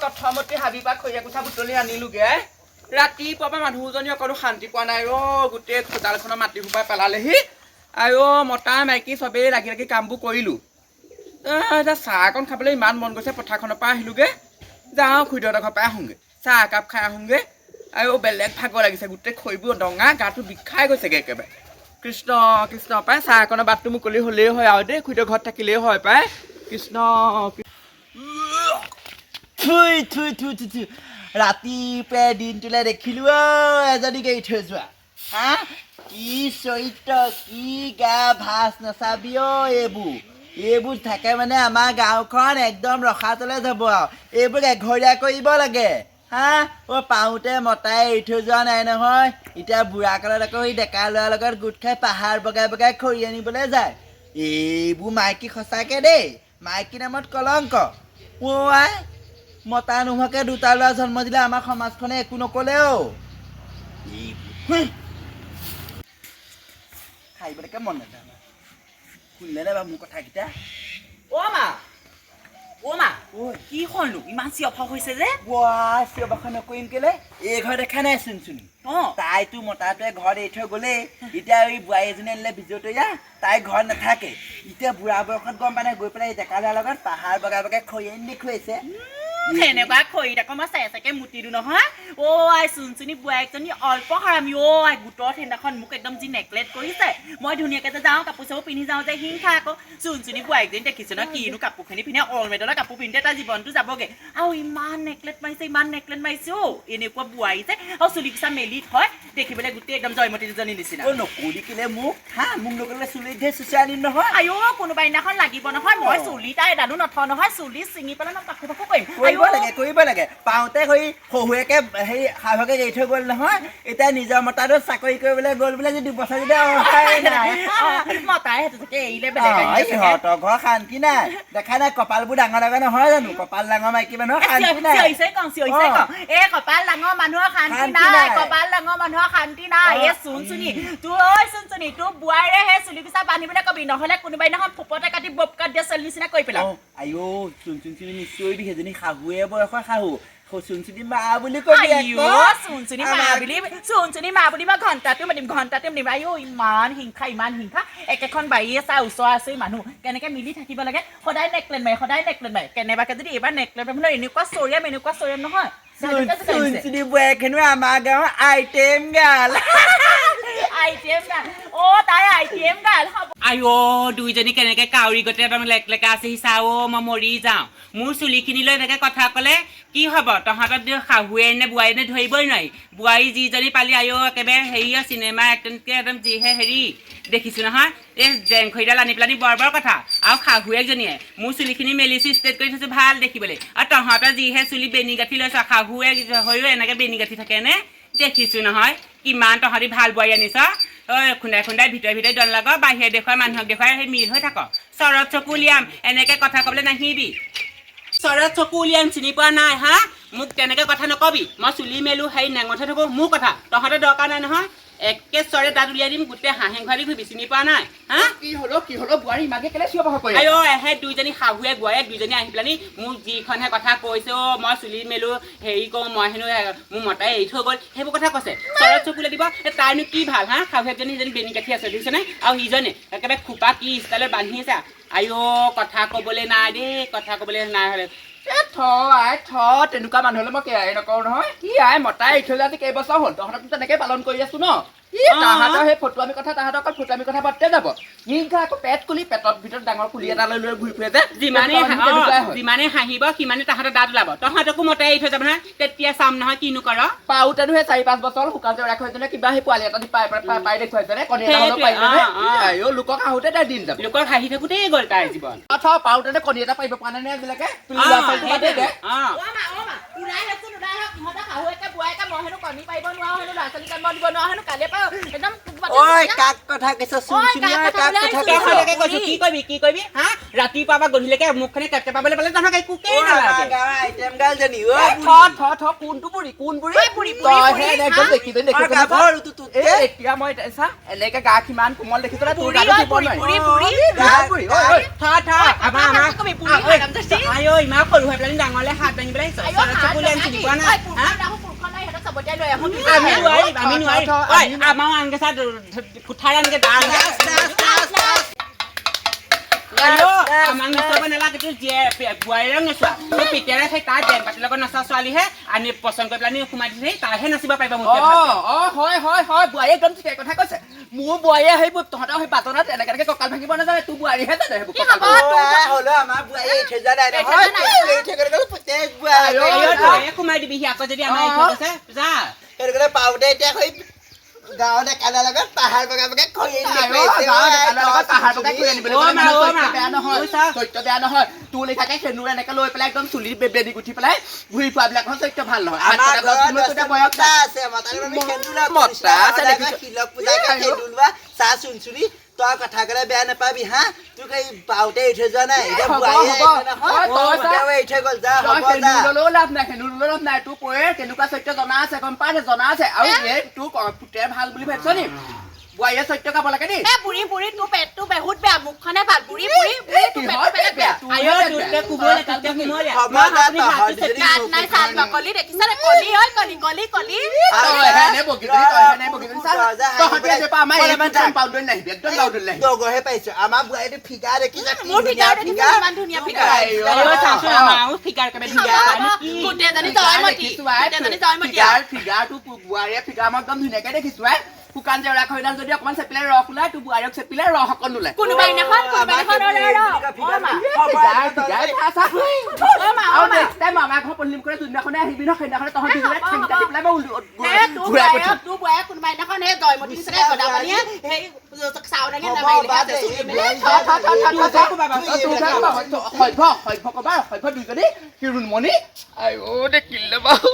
কথমতি হাবিবা খৈয়া কোঠা বুটলি আনিলোগে ৰাতিপুৱা পৰা মানুহজনী অকণো শান্তি পোৱা নাই গোটেই খোটালখনৰ মাটি সোপাই পেলালেহি আৰু মতা মাইকী চবেই লাগি লাগি কামবোৰ কৰিলোঁ এতিয়া চাহ অকণ খাবলৈ ইমান মন গৈছে পথাৰখনৰ পৰা আহিলোগে যাওঁ খুৰীদেউহঁতৰ ঘৰৰ পৰা আহোঁগৈ চাহ একাপ খাই আহোঁগৈ আৰু বেলেগ ভাগৰ লাগিছে গোটেই খৈবোৰ ডঙা গাটো বিষাই গৈছেগৈ একেবাৰে কৃষ্ণ কৃষ্ণ পাই চাহ অকণৰ বাটটো মুকলি হ'লেই হয় আৰু দেই খুৰীদেউ ঘৰত থাকিলেই হয় পাই কৃষ্ণ থুই থুই থুই থুই থুই ৰাতিপুৱাই দিনটোলৈ দেখিলোঁ এজনীক এৰি থৈ যোৱা হা কি চৰিত্ৰ কি গা ভাজ নাচাবি এইবোৰ থাকে মানে আমাৰ গাঁওখন একদম ৰখাতলৈ যাব আৰু এইবোৰ এঘৰীয়া কৰিব লাগে হা পাওঁতে মতাই এৰি থৈ যোৱা নাই নহয় এতিয়া বুঢ়া কালত আকৌ সেই ডেকা ল'ৰাৰ লগত গোট খাই পাহাৰ বগাই বগাই খৰি আনিবলৈ যায় এইবোৰ মাইকী সঁচাকৈ দেই মাইকী নামত কলংক আই মতা নোহোৱাকৈ দুটা ল'ৰা জন্ম দিলে আমাৰ সমাজখনে একো নক'লেও খাইবলৈকে মন নাযায় শুনিলে নে বাৰু মোৰ কথাকেইটা অ' মা কি হ'লনো ইমান চিঞৰ হৈছে যে চিঞৰ নকৰিম কেলে এই ঘৰ দেখা নাই চোন তাইতো মতাটোৱে ঘৰত এৰি থৈ গ'লেই এতিয়া এই বোৱাৰী এজনী আনিলে বিজয়তৰীয়া তাই ঘৰত নাথাকে এতিয়া বুঢ়া বয়সত গম পাই গৈ পেলাই ডেকা ল'ৰাৰ লগত পাহাৰ বগাই বগাই খৰি আনি দেখুৱাইছে এনেকুৱা খৰিত আকৌ মই চাই চাকে মুতিলো নহয় আই চুনচুনি বোৱাৰীজনী অল্প হাৰামি আই গোটৰ সেইদিনাখন মোক একদম যি নেকলেট কৰিছে মই ধুনীয়াকৈ যে যাওঁ কাপোৰ চাপোৰ পিন্ধি যাওঁ যে হিংসা আকৌ চুনচুনি বোৱাৰীজনী দেখিছে ন কিনো কাপোৰখিনি পিন্ধে অলমেডলৰ কাপোৰ পিন্ধে তাৰ জীৱনটো যাবগৈ আৰু ইমান নেকলেট মাৰিছে এনেকুৱা বোৱাৰী যে আৰু চুলি পিছা মেলি থয় দেখিবলৈ গোটেই একদম জয়মতী দুজনী নিচিনা নকৰি কিলে মোক মোক নকৰিলে চুলি ধেৰ চুচি আনিম নহয় কোনোবা দিনাখন লাগিব নহয় মই চুলি তাই এডালো নথওঁ নহয় চুলি ছিঙি পেলাই মই কাকো কাকো কৰিম কৰিব লাগে পাওঁতে হৈ শহুৱেকে হেৰি শাহুৱেকে এৰি থৈ গ'ল নহয় এতিয়া নিজৰ মতাটো চাকৰি কৰিবলৈ গ'ল বোলে যদি দুবছৰ যদি মতাই সেইটো এৰিলে বেলেগ সিহঁতৰ ঘৰ শান্তি নাই দেখা নাই কপালবোৰ ডাঙৰ ডাঙৰ নহয় জানো কপাল ডাঙৰ মাইকী মানুহৰ শান্তি নাই এই কপাল ডাঙৰ মানুহৰ শান্তি নাই কপাল ডাঙৰ মানুহৰ শান্তি নাই এই চুনচুনি তোৰ বোৱাৰীৰে সেই চুলি পিছা বান্ধিবলৈ কবি নহ'লে কোনোবাই দিনাখন ফুপতে কাটি বপকাত দিয়া চলি নিচিনা কৰি পেলাও চুনচুনি নিশ্চয় সেইজনী শাহুৱে বয়সৰ শাহু চুনচুনি মা বুলি কবি চুনচুনি মা বুলি মই ঘণ্টাটো মাতিম ইমান হিংসা একেখন বাৰীয়ে চাই ওচৰ আছে মানুহ কেনেকে মিলি থাকিব লাগে সদায় নেকলেট মাৰে কেনেবাকে যদি এইবাৰ নেকলেট মাৰিবলৈ এনেকুৱা চৰিয়াম নহয় চুনচুনি বোৱাৰীখনো আমাৰ গাঁৱৰ আইটেম গাল তাই আইটেম গাল দুইজনী কেনেকে কাউৰী গতে লেকলেকা আছে হিচা মই মৰি যাওঁ মোৰ চুলিখিনি লৈ এনেকে কথা ক'লে কি হ'ব তহঁতৰ শাহুৱে নে বোৱাৰী নে ধৰিবই নোৱাৰি বোৱাৰী যিজনী পালি একেবাৰে হেৰি চিনেমা একদমকে একদম যিহে হেৰি দেখিছোঁ নহয় এই জেংখৰিডাল আনি পেলানি বৰ কথা আৰু শাহু এজনীয়ে মোৰ চুলিখিনি মেলিছোঁ ষ্ট্ৰেট কৰি থৈছোঁ ভাল দেখিবলৈ আৰু তহঁতৰ যিহে চুলি বেনি গাঁঠি লৈছ শাহুৱে হৈও এনেকৈ বেনি গাঁঠি থাকেনে দেখিছোঁ নহয় কিমান তহঁতি ভাল বোৱাৰী আনিছ খুন্দাই ভিতৰে দল লাগ বাহিৰে দেখুৱাই মানুহক দেখুৱাই সেই মিল হৈ থাক চৰত চকু উলিয়াম এনেকৈ কথা ক'বলৈ নাহিবি চৰত চকু উলিয়াম চিনি পোৱা নাই হা মোক তেনেকৈ কথা নকবি মই চুলি মেলো হেৰি নেঙঠে থাকোঁ মোৰ কথা তহঁতে দৰকাৰ নাই নহয় একে চৰে দাঁত উলিয়াই দিম গোটেই হাঁহে ঘাৰি ঘূৰি চিনি পোৱা নাই হা কি হলো বোৱাৰী ইমানকে কেলে চিঞৰ বাখৰ কৰি দুইজনী শাহুৱে বোৱাৰীয়ে দুইজনী আহি পেলানি মোক যিখনহে কথা কৈছে মই চুলি মেলো হেৰি কৰোঁ মই হেনো মোৰ মতাই এৰি থৈ গ'ল সেইবোৰ কথা কৈছে চৰত চকুলে দিব তাইনো কি ভাল হা শাহুৱেকজনী সিজনী বেনি কাঠি আছে দেখিছেনে আৰু সিজনে একেবাৰে খোপা কি ষ্টাইলত বান্ধি আছে কথা ক'বলৈ নাই দেই কথা ক'বলৈ নাই হ'লে তেনেকুৱা মানুহ হ'লে মই কেয়াৰে নকৰোঁ নহয় কি মতাই এৰি থৈ আজি কেইবছৰ হ'ল তহঁতক তেনেকৈ পালন কৰি আছো ন তাহাঁতৰ সেই ফটুৱামি কথা তাহাঁতৰ অকল ফটুৱামি কথা পাতে যাব হিংসা আকৌ পেট কুলি পেটৰ ভিতৰত ডাঙৰ কুলি এটা লৈ ঘূৰি ফুৰে যে যিমানে হাঁহিব সিমানে তাহাঁতৰ দাঁত ওলাব তহঁতকো মতাই এৰি থৈ যাব নহয় তেতিয়া চাম নহয় কিনো কৰ পাওঁতেনো সেই 4-5 বছৰ শুকান জৰা খুৱাইছে কিবা সেই পোৱালি এটা পাই দেখুৱাইছে লোকক আহোঁতে তাই দিন যাব লোকক হাঁহি থাকোঁতেই গ'ল তাইৰ জীৱন পাওঁতে কণী এটা পাৰিব পৰা নাই আজিলৈকে ল'ৰা-ছোৱালী জন্ম দিব নোৱাৰা হেনো কালিৰ পৰা একদম ঐ কাক কথা কৈছ চুন চুনি ঐ কাক কথা কৈছ কেনেকে কৈছো কি কৰিবি হা ৰাতিপুৱা পৰা গধূলিলৈকে মুখখনে কেপকেপাবলৈ পালে জানো কোকেই নালাগে গাঁৱৰ আইটেম গাল জানি ঐ কোনটো বুঢ়ী কোন বুঢ়ী বুঢ়ী তইহে একদম দেখিবি এতিয়া মই চা এনেকে গা কিমান কোমল দেখিছ না তোৰ গাটো দিব নোৱাৰি ইমান সৰু হৈ পেলাই ডাঙৰলে হাত দাঙি পেলাই চিনি পোৱা নাই আমি নোৱাৰিম আমাৰ আনকে চা কুঠাৰ আনকে আমাক নচাব নালাগে তোৰ বোৱাৰীৰে নচোৱা তোৰ পিতেৰে সেই তাৰ বেন পাতিৰ লগত নচা ছোৱালীহে আনি পচন্দ কৰি পেলাই সোমাই দিছে তাইহে নাচিব পাৰিব মোক হয় বোৱাৰী একদম ঠিকে কথা কৈছে মোৰ বোৱাৰীয়ে সেইবোৰ তহঁতৰ সেই বাটনত এনেকে কঁকাল ভাঙিব নাজানে তোৰ বোৱাৰীহে জানে সেইবোৰ হ'লেও আমাৰ বোৱাৰী এৰি যোৱা নাই নহয় প্ৰত্যেক বোৱাৰী সোমাই দিবিহি আকৌ যদি আমাৰ কৈছে যা সেইটো কাৰণে পাওঁতে এতিয়া সেই গাঁৱত একালৰ লগত পাহাৰ বগা বগা বেয়া নহয় তোৰ লিখাকে সেনুৰ এনেকে লৈ পেলাই একদম চুলি বেদি গুঠি পেলাই ঘূৰি ফুৱাবিলাক চৰিত্ৰ ভাল নহয় চাহ চুন চুনি তই কথা ক'লে বেয়া নাপাবি হা তোক এই পাওঁতে এৰি থৈ যোৱা নাই এতিয়া এৰি থৈ গ'ল যা লাভ নাই সেনুৰ লাভ নাই তোৰ পৰে কেনেকুৱা চৰিত্ৰ জনা আছে গম পাই জনা আছে আৰু তোৰ পুতেৰ ভাল বুলি ভাবিছ নি বোৱাৰীয়ে চৰিত্ৰ গাব লাগে নি বুঢ়ী তোৰ পেটটো বহুত বেয়া মুখখনে ভাল বুঢ়ী পাইছো আমাৰ বোৱাৰীটো ফিগাৰ দেখিছে ধুনীয়াকে দেখিছো শুকান জেওৰা খৈডাল যদি অকমান চেপিলে ৰস ওলাই তোৰ বোৱাৰীক চেপিলে ৰস অকণ নোলায় কোনোবাই মামাৰ ঘৰ পল্লিম কৰে যোনদিনাখনে আহিবি ন সেইদিনাখনে তহঁতি তোৰ বোৱাৰীয়ে কোনোবাই দিনাখন সেই জয়মতী নিচিনা গদাপানীয়ে সেই চাউ দাঙি সভ্য দুইজনী হিৰুণমণি আইও দেখিলে বাহু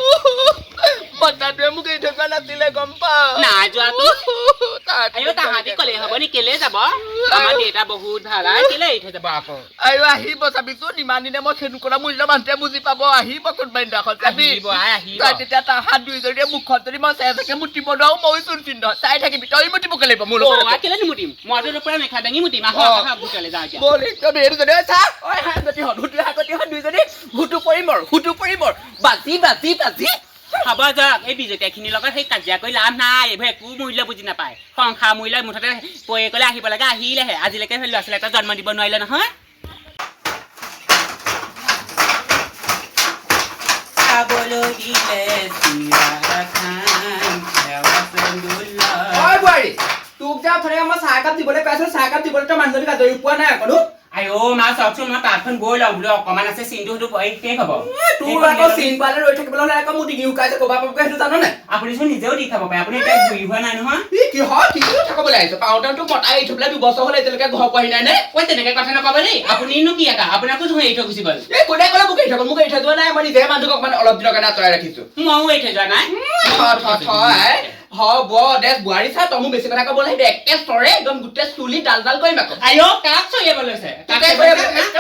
বন্ধাটোৱে মোক এৰি থকা নাছিলে গম পাওঁ নাই যোৱাটো তাহাঁতি ক'লে হ'ব নি কেলে যাব আমাৰ দেউতা বহুত ভাল কেলে এৰি থৈ যাব আকৌ আৰু আহিব চাবিচোন ইমান দিনে মই খেনু কৰা মূল্য মানুহটোৱে বুজি পাব আহিব কোনোবা দিনাখন চাবি তেতিয়া তাহাঁত দুইজনীয়ে মুখত যদি মই চেঁচাকে মুতিব নোৱাৰো ময়ো চোন চিন্তা চাই থাকিবি তই মুতিবকে লাগিব মোৰ কেলে নিমুতিম মইতো পৰা মেখা দাঙি মুতিম ভিতৰলৈ যাওঁ এতিয়া হ'ব যাওক এই বিজেপিয়াখিনিৰ লগত সেই কাজিয়া কৰি লাভ নাই এইবোৰ একো মূল্য বুজি নাপায় সংসাৰ মূল্য মুঠতে পয়েকলে আহিব লাগে আহিলেহে আজিলৈকে ল'ৰা ছোৱালী এটা জন্ম দিব নোৱাৰিলে নহয় তোক যে মই চাহকাপ দিবলৈ পাইছো চাহকাপ দিবলৈ তই মানুহজনী আজৰি পোৱা নাই আকৌ আইও মা চাওকচোন মই তাতখন গৈ লওঁ বোলো অকণমান আছে চিনটো শেষ হ'ব তোৰ আকৌ চিন পালে ৰৈ থাকিবলৈ হ'লে আকৌ মোৰ ডিঙি উকাইছে ক'বা পাবগৈ সেইটো জানো নাই আপুনিচোন নিজেও দি খাব পাৰে আপুনি এতিয়া ঘূৰি হোৱা নাই নহয় কি হয় কি থাকবলৈ আহিছো পাওঁতে তোক মতাই এৰি থৈ পেলাই 2 বছৰ হ'লে এতিয়ালৈকে ঘৰ পোৱাহি নাই নে ঐ তেনেকে কথা নক'ব দেই আপুনিনো কি এটা আপোনাকো ধৰি এৰি থৈ গুচি গ'ল এই কোনে ক'লে মোক এৰি থৈ গ'ল মোক এৰি থৈ যোৱা নাই মই নিজে মানুহটোক অকণমান অলপ দিনৰ কাৰণে আঁতৰাই ৰাখিছো ময়ো এৰি থৈ যোৱা নাই হ'ব দে বোৱাৰী চা তই মোক বেছি কথা ক'ব লাগিব একে চৰে একদম গোটেই চুলি ডাল কৰিম আকৌ আইও কাক চৰিয়াব লৈছে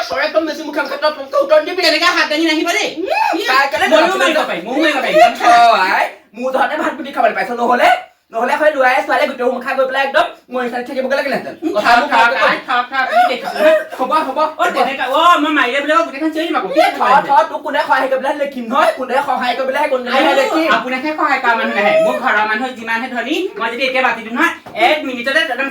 চৰে একদম বেছি মুখে মুখে উত্তৰ দিবি তেনেকে হাত দাঙি নাহিব দেই মোৰ ধৰণে ভাত পুতি খাবলৈ পাইছ নহ'লে হয় ল'ৰাই ছোৱালীয়ে গোটেই মুখা গৈ পেলাই একদম মৰি চালি থাকিবগৈ লাগিলেহেঁতেন হ'ব মই মাৰিলে বোলে গোটেইখন চিঞৰি দিম তোক কোনে সহায় কৰি পেলাই লিখিম নহয় কোনে সহায় কৰি পেলাই আপোনাকহে সহায় কৰা মানুহ নাহে মোৰ ঘৰৰ মানুহ যিমানহে ধনী মই যদি এতিয়া মাতি দিম নহয় 1 মিনিটতে একদম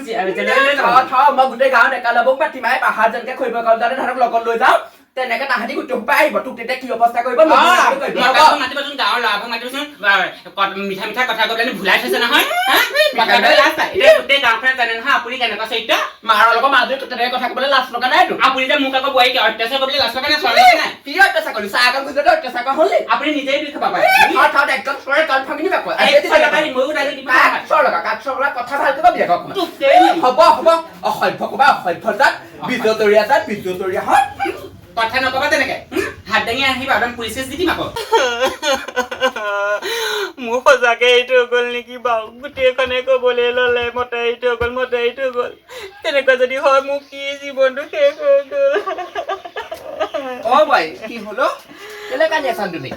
মই গোটেই গাঁৱত একেলগক মাতি মাৰি পাহাৰ যেনেকে খৰিব গাঁৱত যাতে তাহাঁতক লগত লৈ যাওঁ তেনেকে তাহাঁতি গোটেই সোপা আহিব তোক তেতিয়া কি অৱস্থা কৰিব মাতিবচোন গাঁৱৰ ল'ৰাবোৰক মাতিবচোন মিঠা মিঠা কথা কৈ পেলাই ভুলাই থৈছে নহয় গোটেই গাঁওখনে জানে নহয় আপুনি কেনেকুৱা চৰিত্ৰ মাৰৰ লগত মাজুলী তেনেকে কথা ক'বলৈ লাজ লগা নাইতো আপুনি যে মোক আকৌ বোৱাৰীক অত্যাচাৰ কৰিবলৈ লাজ লগা নাই নাই কি অত্যাচাৰ কৰিলি চাহ অকণ গুজৰাটে অত্যাচাৰ কৰা হ'ল আপুনি নিজেই দি খাব পাৰে একদম চৰে কাল ভাঙি নিবা কথা ভালকে কবি হ'ব অসভ্য ক'বা অসভ্য জাত বিজতৰীয়া জাত বিজতৰীয়া হয় কথা নকবা তেনেকে হাত দাঙি আহিবা একদম পুলিচ কেছ দি দিম আকৌ মোৰ সঁচাকে এৰি থৈ গ'ল নেকি বাৰু গোটেইখনে ক'বলৈ ল'লে মতাই এৰি থৈ গ'ল তেনেকুৱা যদি হয় মোক কি জীৱনটো শেষ হৈ গ'ল অ বাই কি হলো কেলে কান্দি আছা তুমি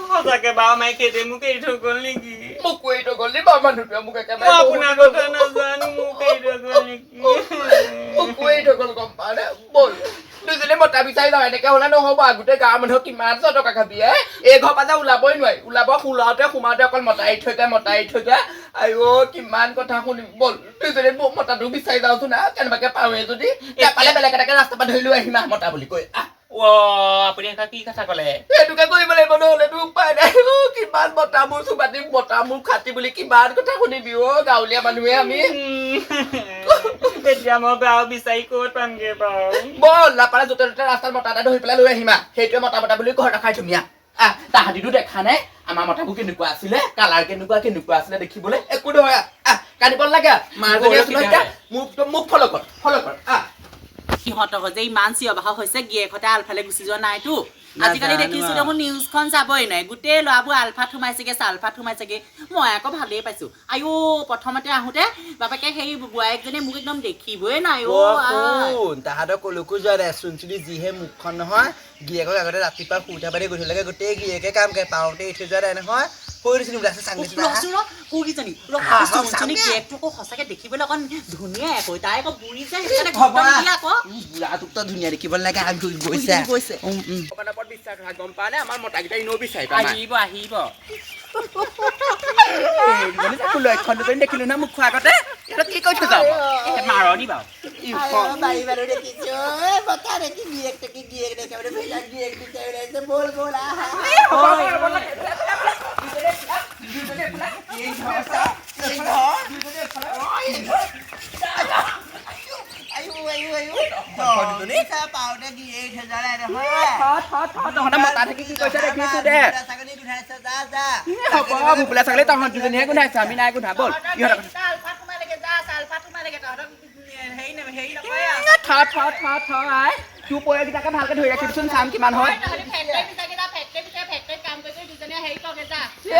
সঁচাকে বাৰু মাই খেদে মোক এৰি থৈ গ'ল নেকি মোক কৈ থৈ গ'ল নি বাৰু মানুহটোৱে মোক মই একেবাৰে আপোনাৰ কথা নাজানো মোক এৰি থৈ গ'ল নেকি মোক কৈ থৈ গ'ল গম পা নে ব'ল দুজনী মতা বিচাৰি যাওঁ এনেকে হ'লে নহ'ব গোটেই গাঁৱৰ মানুহক কিমান টকা খাবি এই ঘৰৰ পৰা যে ওলাবই নোৱাৰি ওলাব সোমাওতে অকল মতা এৰি থৈ যায় আইঅ কিমান কথা শুনিম ব'ল দুজনী মতাটো বিচাৰি যাওঁচোন না কেনেবাকে পাওঁৱে যদি পালে বেলেগ এটাকে ৰাস্তাৰ পৰা ধৰি লৈ আহিম মতা বুলি কৈ আপুনি এনেকুৱা কি কথা ক'লে সেইটোকে কৰিব লাগিব নহ'লেতো উপায় নাই কিমান মতা মোৰ চুবাতি মতা মোৰ খাতি বুলি কিমান কথা শুনিবি গাঁৱলীয়া মানুহে আমি এতিয়া মই গাঁও বিচাৰি ক'ত পামগে বাৰু ব'ল নাপালে য'তে ত'তে ৰাস্তাত মতা এটা ধৰি পেলাই লৈ আহিম সেইটোৱে মতা বুলি ঘৰ ৰখাই ধুনীয়া তাহাঁতিতো দেখা নাই আমাৰ মতাবোৰ কেনেকুৱা আছিলে কালাৰ কেনেকুৱা আছিলে দেখিবলৈ একো নহয় কান্দিব নালাগে মাজনী আছিলে মোক ফ'ল' কৰ সিহঁতক যে ইমান চিঞৰ বাখৰ হৈছে গিয়েকহঁতে আলফালে গুচি যোৱা নাইতো আজিকালি দেখিছো দেখোন নিউজখন যাবই নাই গোটেই ল'ৰাবোৰ আলফাত সোমাইছেগে চালফাত সোমাইছেগে মই আকৌ ভালেই পাইছো আইঅ প্ৰথমতে আহোঁতে বাপেকে সেই বোৱাৰীকজনীয়ে মোক একদম দেখিবই নাই তাহাঁতৰ কলৈকো যোৱা নাই চুনচুলি যিহে মুখখন নহয় গিয়েকক আগতে ৰাতিপুৱা শুই পাতি গধূলিলৈকে গোটেই গিয়েকে কাম কৰে পাওঁতে এৰি থৈ যোৱা নাই নহয় ধুনীয়া দেখিব লাগে গৈছে গম পা নে আমাৰ মতাকেইটা এনেও বিচাৰি আহিব লক্ষণ দুজনী দেখিলো না মোক খোৱা আগতে এতিয়া কি কৈ থৈ যাওঁ মাৰণি বাৰু মতা থাকি কি কৈছে দেখিছো দে ভোপোলা ছাগলী তহঁত দুজনীহে গোন্ধাইছে আমি নাই গোন্ধা ব'ল তোৰ পৰিয়ালকেইটাকে ভালকে ধৰি ৰাখিবিচোন চাম কিমান হয়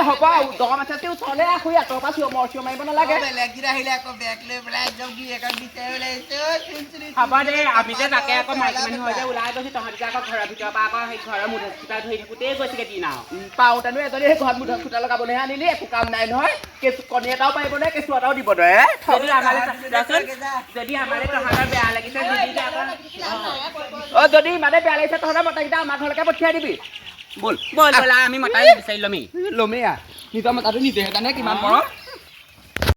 হ'ব দম আছে ওচৰলে শুই আঁতৰ পৰা চিঞৰ মাৰিব নালাগে হ'ব দে আমি যে তাকে আকৌ মাইকী মানুহ হৈ যে ওলাই গৈছে তহঁতি আকৌ ঘৰৰ ভিতৰৰ পৰা আকৌ সেই ঘৰৰ মুধা চুটা ধৰি থাকোঁতেই গৈছেগে দিন আৰু পাওঁতেনো এজনী সেই ঘৰত মুধা চুটা লগাবলৈহে আনিলি একো কাম নাই নহয় কণী এটাও পাৰিব নে কেঁচু এটাও দিব নোৱাৰে যদি আমাৰে তহঁতৰ বেয়া লাগিছে যদি ইমানে বেয়া লাগিছে তহঁতৰ মতাকেইটা আমাৰ ঘৰলৈকে পঠিয়াই দিবি ব'ল ব'ল আমি মতাই বিচাৰি ল'মেই ল'মেই নিজৰ মতাটো নিজেহে জানে কিমান মৰম